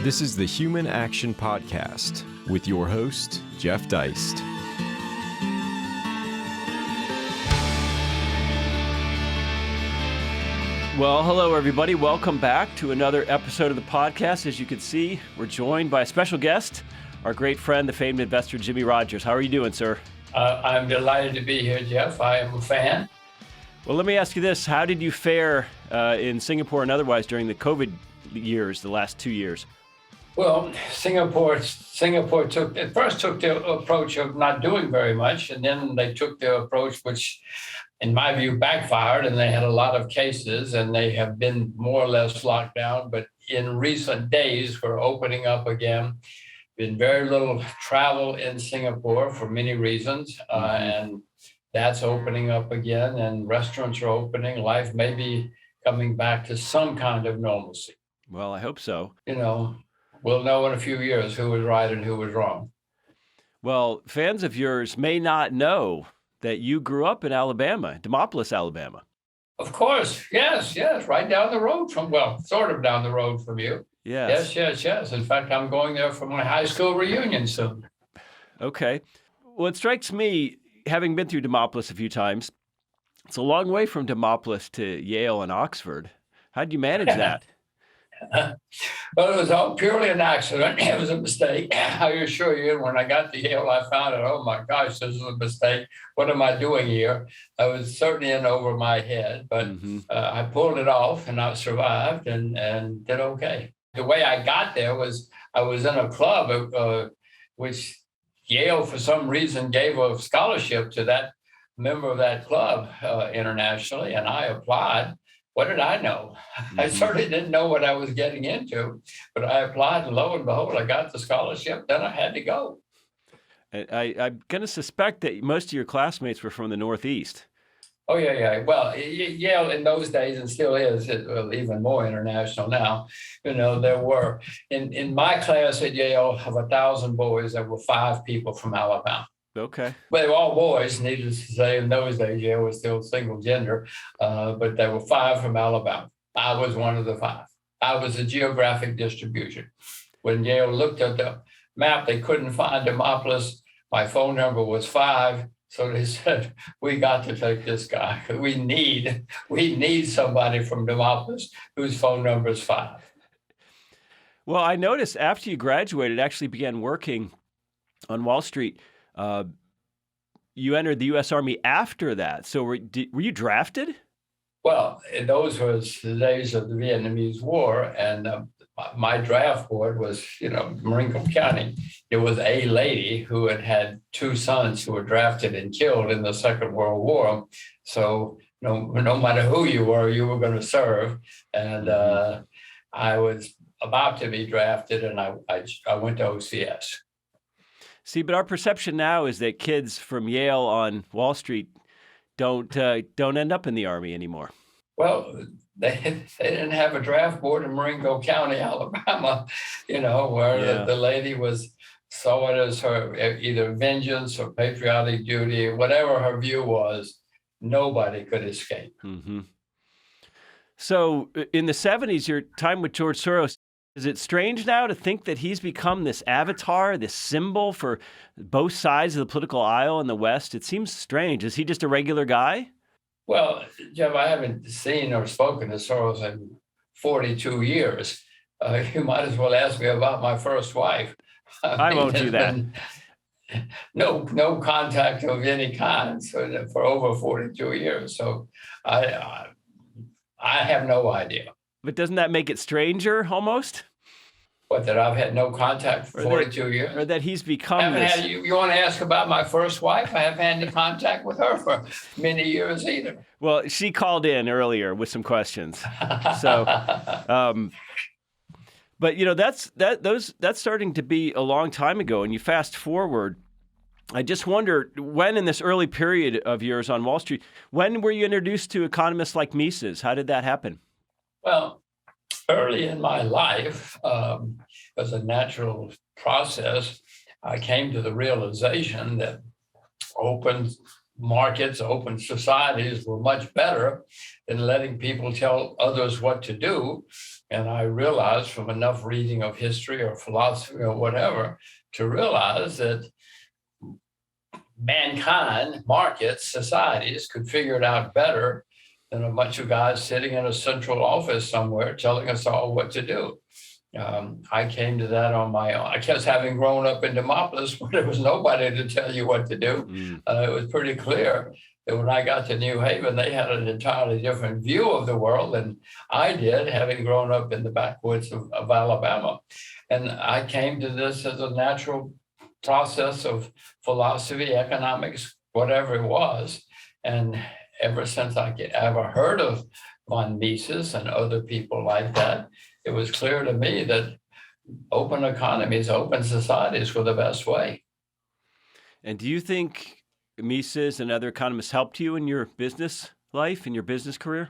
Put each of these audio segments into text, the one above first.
This is the Human Action Podcast with your host, Jeff Deist. Well, hello, everybody. Welcome back to another episode of the podcast. As you can see, we're joined by a special guest, our great friend, the famed investor, Jimmy Rogers. How are you doing, sir? I'm delighted to be here, Jeff. I am a fan. Well, let me ask you this. How did you fare in Singapore and otherwise during the COVID years, the last 2 years? Well, Singapore took the approach of not doing very much, and then they took the approach which, in my view, backfired, and they had a lot of cases, and they have been more or less locked down. But in recent days, we're opening up again. Been very little travel in Singapore for many reasons, and that's opening up again, and restaurants are opening. Life may be coming back to some kind of normalcy. Well, I hope so. We'll know in a few years who was right and who was wrong. Well, fans of yours may not know that you grew up in Alabama, Demopolis, Alabama. Of course. Yes. Right down the road sort of down the road from you. Yes. Yes. In fact, I'm going there for my high school reunion soon. Okay. Well, it strikes me, having been through Demopolis a few times, it's a long way from Demopolis to Yale and Oxford. How did you manage that? Well, it was all purely an accident. It was a mistake. I assure you, when I got to Yale, I found out, oh my gosh, this is a mistake. What am I doing here? I was certainly in over my head, but I pulled it off and I survived and did okay. The way I got there was I was in a club, which Yale, for some reason, gave a scholarship to that member of that club internationally, and I applied. What did I know? I certainly didn't know what I was getting into, but I applied, and lo and behold, I got the scholarship. Then I had to go. I'm going to suspect that most of your classmates were from the Northeast. Oh, yeah. Well, Yale in those days, and still is, even more international now. There were, in my class at Yale, of 1,000 boys, there were 5 people from Alabama. Okay. But they were all boys, needless to say. In those days, Yale was still single gender, but there were 5 from Alabama. I was one of the 5. I was a geographic distribution. When Yale looked at the map, they couldn't find Demopolis. My phone number was 5. So they said, we got to take this guy. We need somebody from Demopolis whose phone number is 5. Well, I noticed after you graduated, actually began working on Wall Street. You entered the U.S. Army after that. So were you drafted? Well, those were the days of the Vietnamese War, and my draft board was, Maringouin County. It was a lady who had 2 sons who were drafted and killed in the Second World War. So no matter who you were going to serve. And I was about to be drafted, and I went to OCS. See, but our perception now is that kids from Yale on Wall Street don't end up in the Army anymore. Well, they didn't have a draft board in Maringouin County, Alabama, where the lady saw it as her either vengeance or patriotic duty, whatever her view was. Nobody could escape. Mm-hmm. So in the 70s, your time with George Soros, is it strange now to think that he's become this avatar, this symbol for both sides of the political aisle in the West? It seems strange. Is he just a regular guy? Well, Jeff, I haven't seen or spoken to Soros in 42 years. You might as well ask me about my first wife. I won't do that. No contact of any kind for over 42 years. So I have no idea. But doesn't that make it stranger almost? What, that I've had no contact for 42 years? Or that he's become this? You want to ask about my first wife? I haven't had any contact with her for many years either. Well, she called in earlier with some questions. So, but that's starting to be a long time ago. And you fast forward, I just wonder, when in this early period of yours on Wall Street, when were you introduced to economists like Mises? How did that happen? Well, early in my life, as a natural process, I came to the realization that open markets, open societies were much better than letting people tell others what to do. And I realized from enough reading of history or philosophy or whatever to realize that mankind, markets, societies could figure it out better than a bunch of guys sitting in a central office somewhere telling us all what to do. I came to that on my own. I guess having grown up in Demopolis, where there was nobody to tell you what to do, it was pretty clear that when I got to New Haven, they had an entirely different view of the world than I did, having grown up in the backwoods of Alabama. And I came to this as a natural process of philosophy, economics, whatever it was. And ever since I ever heard of von Mises and other people like that, it was clear to me that open economies, open societies were the best way. And do you think Mises and other economists helped you in your business life, in your business career?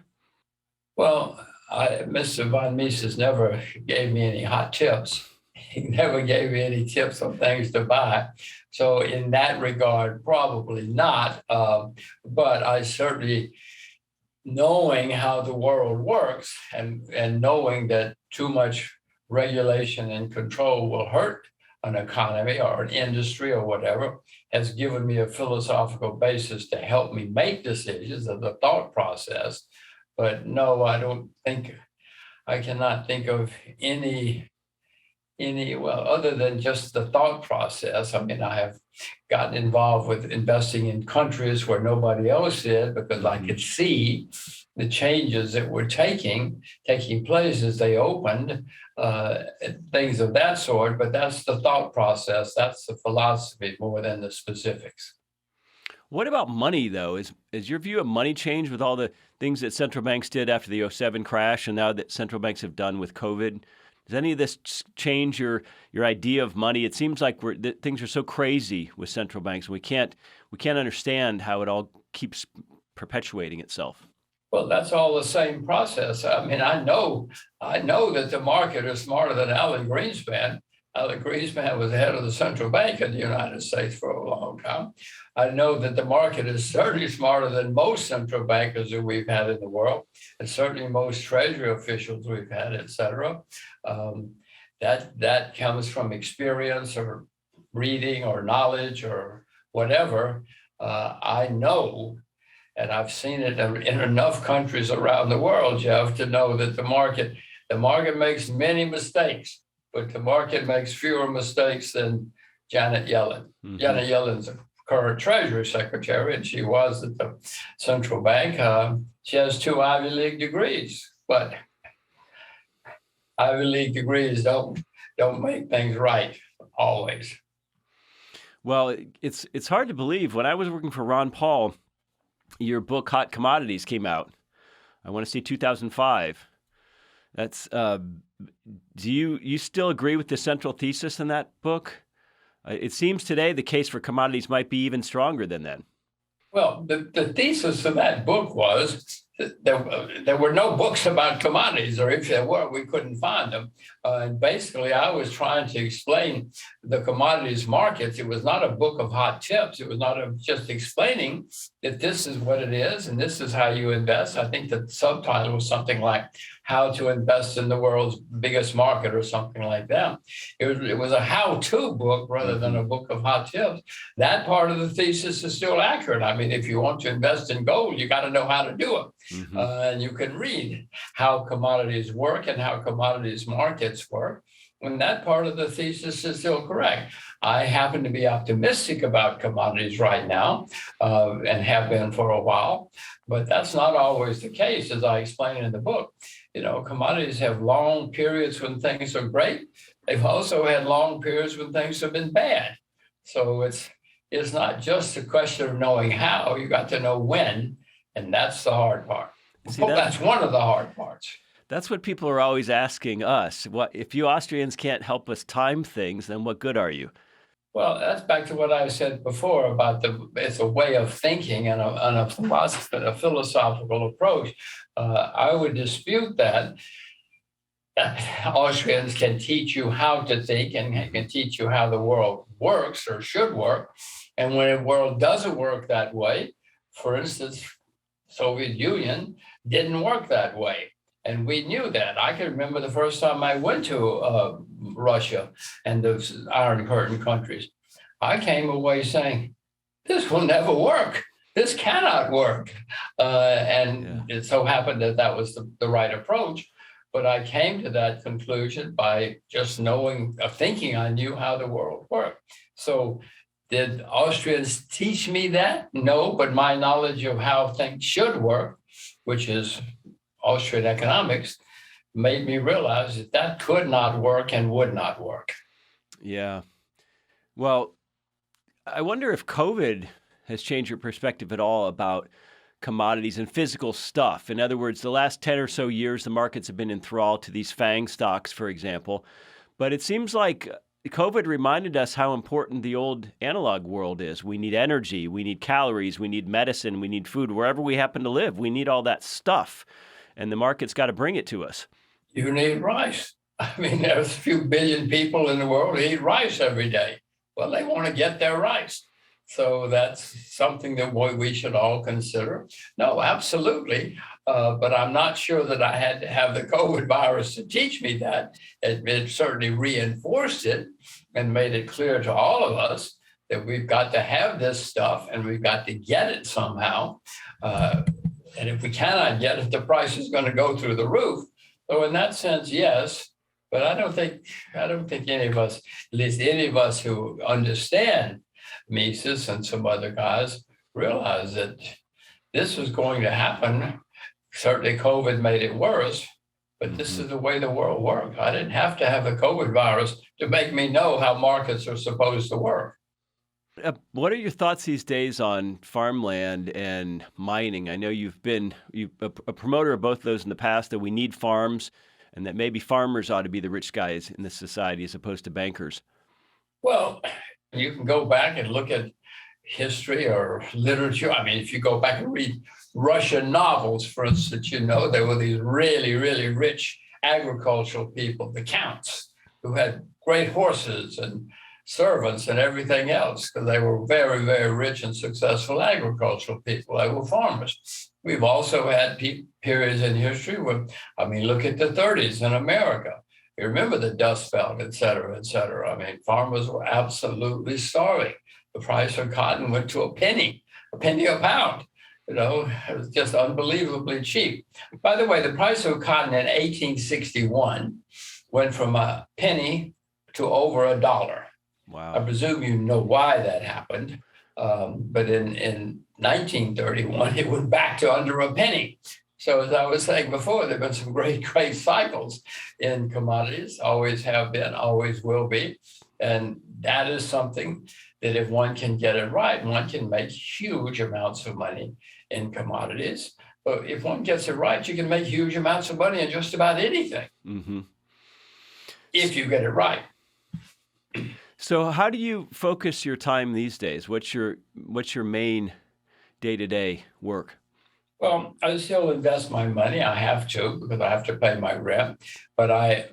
Well, Mr. von Mises never gave me any hot tips. He never gave me any tips on things to buy. So in that regard, probably not. But I certainly, knowing how the world works and knowing that too much regulation and control will hurt an economy or an industry or whatever, has given me a philosophical basis to help me make decisions of the thought process. But no, I cannot think of any, well, other than just the thought process. I mean, I have gotten involved with investing in countries where nobody else did because I could see the changes that were taking place as they opened, things of that sort. But that's the thought process. That's the philosophy more than the specifics. What about money, though? Is your view of money changed with all the things that central banks did after the 2007 crash and now that central banks have done with COVID? Does any of this change your idea of money? It seems like things are so crazy with central banks, and we can't understand how it all keeps perpetuating itself. Well, that's all the same process. I mean, I know that the market is smarter than Alan Greenspan. Alan Greenspan was the head of the central bank in the United States for a long time. I know that the market is certainly smarter than most central bankers that we've had in the world, and certainly most treasury officials we've had, et cetera. That comes from experience or reading or knowledge or whatever. I know, and I've seen it in enough countries around the world, Jeff, to know that the market makes many mistakes, but the market makes fewer mistakes than Janet Yellen. Mm-hmm. Janet Yellen's a current Treasury Secretary, and she was at the central bank. She has 2 Ivy League degrees, but Ivy League degrees don't make things right always. Well, it's hard to believe. When I was working for Ron Paul, your book Hot Commodities came out. I want to say 2005. That's do you still agree with the central thesis in that book? It seems today the case for commodities might be even stronger than then. Well, the thesis of that book was that there were no books about commodities, or if there were, we couldn't find them. And basically, I was trying to explain the commodities markets. It was not a book of hot tips. It was not just explaining that this is what it is and this is how you invest. I think the subtitle was something like How to Invest in the World's Biggest Market or something like that. It was a how-to book rather than a book of hot tips. That part of the thesis is still accurate. I mean, if you want to invest in gold, you got to know how to do it. Mm-hmm. And you can read how commodities work and how commodities markets work. And that part of the thesis is still correct. I happen to be optimistic about commodities right now and have been for a while, but that's not always the case, as I explain in the book. You know, commodities have long periods when things are great. They've also had long periods when things have been bad. So it's not just a question of knowing how, you got to know when, and that's the hard part. That's one of the hard parts. That's what people are always asking us. What if you Austrians can't help us time things, then what good are you? Well, that's back to what I said before about it's a way of thinking and a philosophical approach. I would dispute that Austrians can teach you how to think and can teach you how the world works or should work. And when the world doesn't work that way, for instance, Soviet Union didn't work that way. And we knew that. I can remember the first time I went to Russia and those Iron Curtain countries. I came away saying, this will never work. This cannot work. It so happened that that was the right approach. But I came to that conclusion by just thinking I knew how the world worked. So did Austrians teach me that? No, but my knowledge of how things should work, which is Austrian economics, made me realize that that could not work and would not work. Yeah. Well, I wonder if COVID has changed your perspective at all about commodities and physical stuff. In other words, the last 10 or so years, the markets have been enthralled to these FANG stocks, for example. But it seems like COVID reminded us how important the old analog world is. We need energy, we need calories, we need medicine, we need food, wherever we happen to live. We need all that stuff. And the market's got to bring it to us. You need rice. I mean, there's a few billion people in the world who eat rice every day. Well, they want to get their rice. So that's something that we should all consider. No, absolutely. But I'm not sure that I had to have the COVID virus to teach me that. It certainly reinforced it and made it clear to all of us that we've got to have this stuff and we've got to get it somehow. And if we cannot get it, the price is going to go through the roof. So in that sense, yes. But I don't think any of us, at least any of us who understand Mises and some other guys, realize that this was going to happen. Certainly COVID made it worse, but this is the way the world works. I didn't have to have the COVID virus to make me know how markets are supposed to work. What are your thoughts these days on farmland and mining? I know you've been a promoter of both of those in the past, that we need farms and that maybe farmers ought to be the rich guys in this society as opposed to bankers. Well, you can go back and look at history or literature. I mean, if you go back and read Russian novels, for instance, there were these really, really rich agricultural people, the counts, who had great horses and servants and everything else, because they were very, very rich and successful agricultural people. They were farmers. We've also had periods in history where, look at the 30s in America. You remember the Dust Belt, et cetera, et cetera. I mean, farmers were absolutely starving. The price of cotton went to a penny a pound. It was just unbelievably cheap. By the way, the price of cotton in 1861 went from a penny to over $1. Wow. I presume you know why that happened. But in 1931, it went back to under a penny. So as I was saying before, there have been some great cycles in commodities, always have been, always will be. And that is something that if one can get it right, one can make huge amounts of money in commodities. But if one gets it right, you can make huge amounts of money in just about anything, if you get it right. So how do you focus your time these days? What's your main day-to-day work? Well, I still invest my money. I have to, because I have to pay my rent. But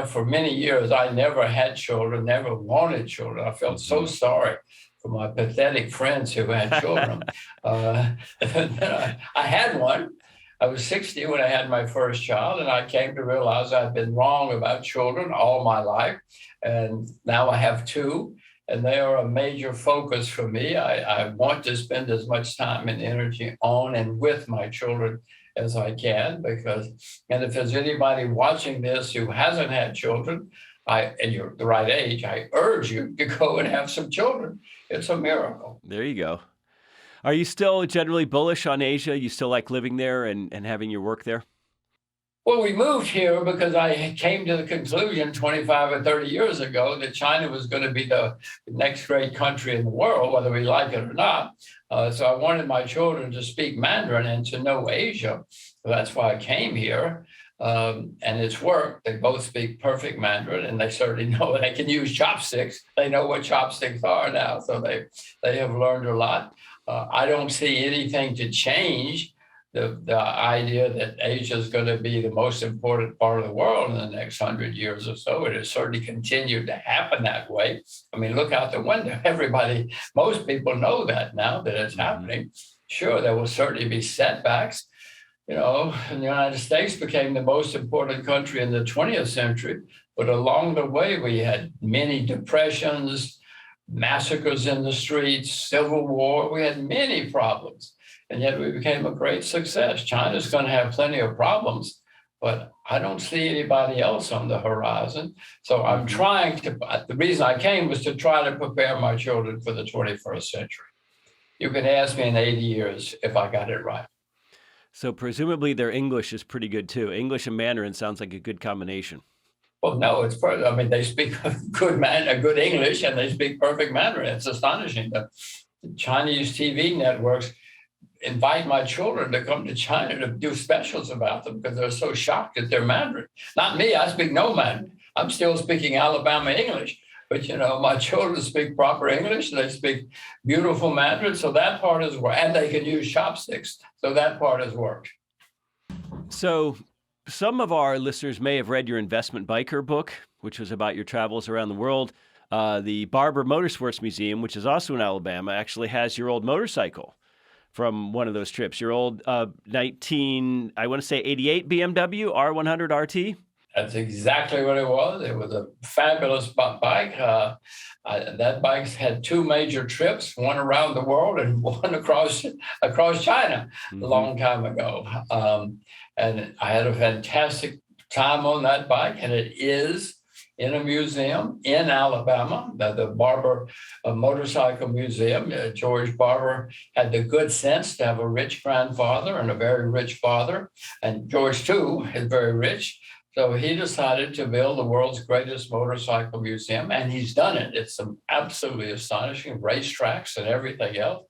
for many years, I never had children, never wanted children. I felt so sorry for my pathetic friends who had children. I had one. I was 60 when I had my first child, and I came to realize I'd been wrong about children all my life. And now I have two, and they are a major focus for me. I want to spend as much time and energy on and with my children as I can, and if there's anybody watching this who hasn't had children, and you're the right age, I urge you to go and have some children. It's a miracle. There you go. Are you still generally bullish on Asia? You still like living there and having your work there? Well, we moved here because I came to the conclusion 25 or 30 years ago that China was going to be the next great country in the world, whether we like it or not. So I wanted my children to speak Mandarin and to know Asia. So that's why I came here. And it's worked. They both speak perfect Mandarin, and they certainly know they can use chopsticks. They know what chopsticks are now, so they have learned a lot. I don't see anything to change the idea that Asia is going to be the most important part of the world in the next 100 years or so. It has certainly continued to happen that way. I mean, look out the window. Most people know that now that it's happening. Sure, there will certainly be setbacks. You know, and the United States became the most important country in the 20th century, but along the way, we had many depressions, massacres in the streets, civil war. We had many problems, and yet we became a great success. China's going to have plenty of problems, but I don't see anybody else on the horizon. So I'm trying to, the reason I came was to try to prepare my children for the 21st century. You can ask me in 80 years if I got it right. So presumably their English is pretty good too. English and Mandarin sounds like a good combination. Well, no, it's perfect. I mean, they speak good English and they speak perfect Mandarin. It's astonishing. The Chinese TV networks invite my children to come to China to do specials about them because they're so shocked at their Mandarin. Not me, I speak no Mandarin. I'm still speaking Alabama English. But, you know, my children speak proper English. They speak beautiful Mandarin. So that part has worked. And they can use chopsticks. So that part has worked. So some of our listeners may have read your Investment Biker book, which was about your travels around the world. The Barber Motorsports Museum, which is also in Alabama, actually has your old motorcycle from one of those trips. Your old 88 BMW R100 RT. That's exactly what it was. It was a fabulous bike. That bike had two major trips, one around the world and one across China a long time ago. And I had a fantastic time on that bike, and it is in a museum in Alabama, the Barber Motorcycle Museum. George Barber had the good sense to have a rich grandfather and a very rich father, and George, too, is very rich. So he decided to build the world's greatest motorcycle museum, and he's done it. It's some absolutely astonishing racetracks and everything else.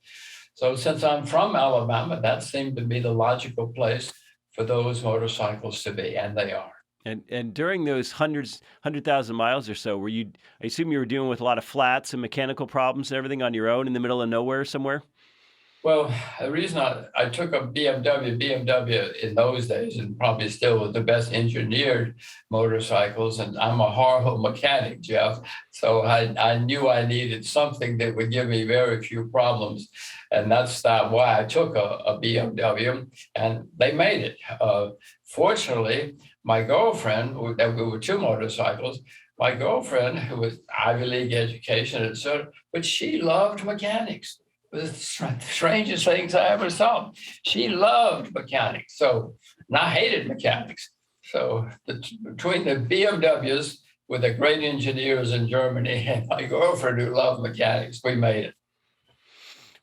So since I'm from Alabama, that seemed to be the logical place for those motorcycles to be, and they are. And during those 100,000 miles or so, I assume you were dealing with a lot of flats and mechanical problems and everything on your own in the middle of nowhere somewhere? Well, the reason I took a BMW in those days, and probably still was the best engineered motorcycles, and I'm a horrible mechanic, Jeff. So I knew I needed something that would give me very few problems. And that's why I took a BMW, and they made it. Fortunately, my girlfriend, we were two motorcycles, my girlfriend, who was Ivy League education, etc., but she loved mechanics. It was the strangest things I ever saw. She loved mechanics, and I hated mechanics. So between the BMWs with the great engineers in Germany and my girlfriend who loved mechanics, we made it.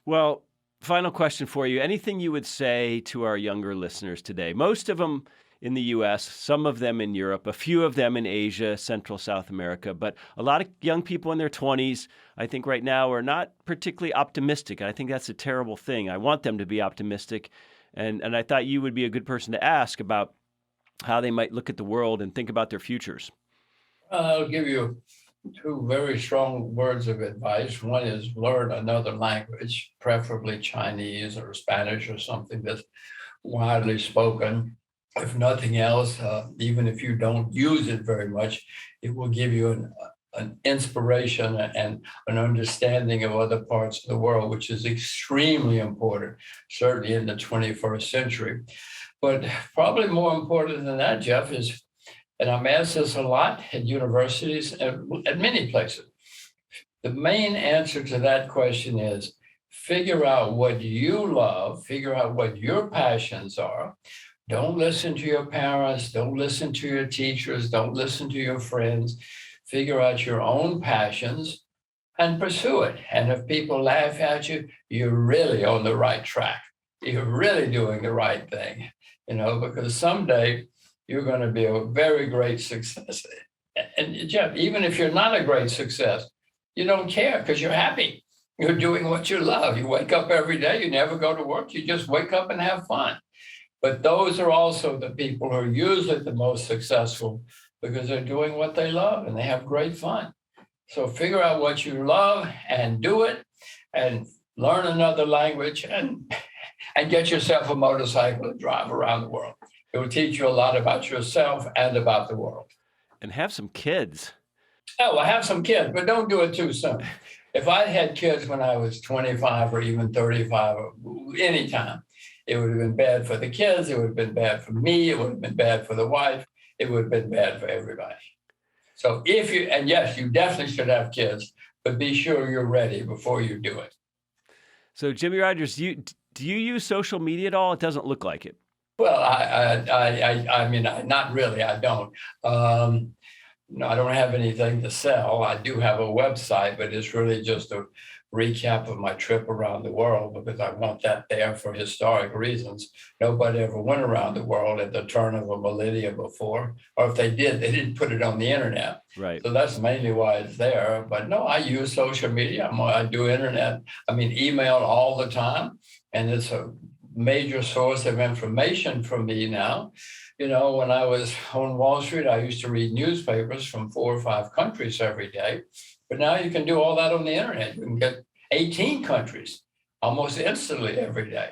Well, final question for you. Anything you would say to our younger listeners today? Most of them in the U.S., some of them in Europe, a few of them in Asia, Central, South America, but a lot of young people in their 20s, I think right now, are not particularly optimistic. I think that's a terrible thing. I want them to be optimistic, and I thought you would be a good person to ask about how they might look at the world and think about their futures. I'll give you two very strong words of advice. One is learn another language, preferably Chinese or Spanish or something that's widely spoken. If nothing else, even if you don't use it very much, it will give you an inspiration and an understanding of other parts of the world, which is extremely important, certainly in the 21st century. But probably more important than that, Jeff, is, and I'm asked this a lot at universities and at many places, the main answer to that question is figure out what you love, figure out what your passions are. Don't listen to your parents, don't listen to your teachers, don't listen to your friends. Figure out your own passions and pursue it. And if people laugh at you, you're really on the right track. You're really doing the right thing, because someday you're going to be a very great success. And Jeff, even if you're not a great success, you don't care because you're happy. You're doing what you love. You wake up every day, you never go to work, you just wake up and have fun. But those are also the people who are usually the most successful because they're doing what they love and they have great fun. So figure out what you love and do it and learn another language. And and get yourself a motorcycle and drive around the world. It will teach you a lot about yourself and about the world. And have some kids. Oh, I have some kids, but don't do it too soon. If I had kids when I was 25 or even 35 or any time, it would have been bad for the kids. It would have been bad for me. It would have been bad for the wife. It would have been bad for everybody. So and yes, you definitely should have kids, but be sure you're ready before you do it. So Jimmy Rogers, do you use social media at all? It doesn't look like it. Well, I mean, not really. I don't. No, I don't have anything to sell. I do have a website, but it's really just a recap of my trip around the world because I want that there for historic reasons. Nobody ever went around the world at the turn of a millennium before, or if they did, they didn't put it on the internet. Right. So that's mainly why it's there. But no, I use social media. I do email all the time, and it's a major source of information for me now. You know, when I was on Wall Street, I used to read newspapers from 4 or 5 countries every day. But now you can do all that on the internet. You can get 18 countries almost instantly every day.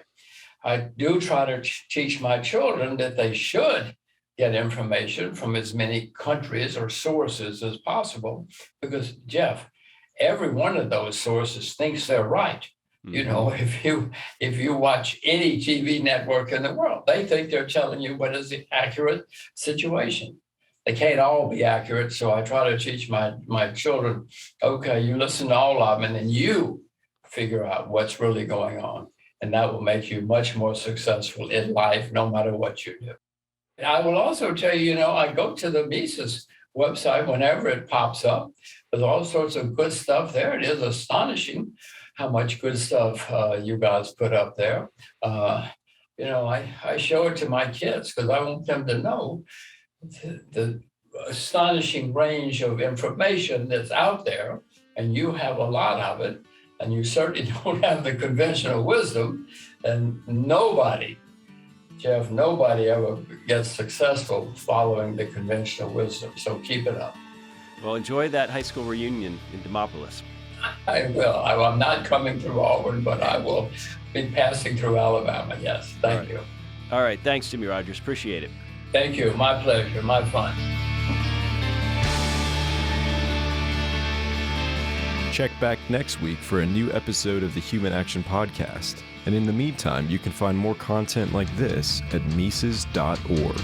I do try to teach my children that they should get information from as many countries or sources as possible, because, Jeff, every one of those sources thinks they're right. You know, if you watch any TV network in the world, they think they're telling you what is the accurate situation. They can't all be accurate. So I try to teach my children, okay, you listen to all of them and then you figure out what's really going on. And that will make you much more successful in life, no matter what you do. I will also tell you, I go to the Mises website whenever it pops up. There's all sorts of good stuff there. It is astonishing how much good stuff you guys put up there. I show it to my kids because I want them to know the astonishing range of information that's out there, and you have a lot of it, and you certainly don't have the conventional wisdom, and nobody ever gets successful following the conventional wisdom. So keep it up. Well, enjoy that high school reunion in Demopolis. I will. I'm not coming through Auburn, but I will be passing through Alabama. Yes. Thank you. All right. Thanks, Jimmy Rogers. Appreciate it. Thank you. My pleasure. My fun. Check back next week for a new episode of the Human Action Podcast. And in the meantime, you can find more content like this at Mises.org.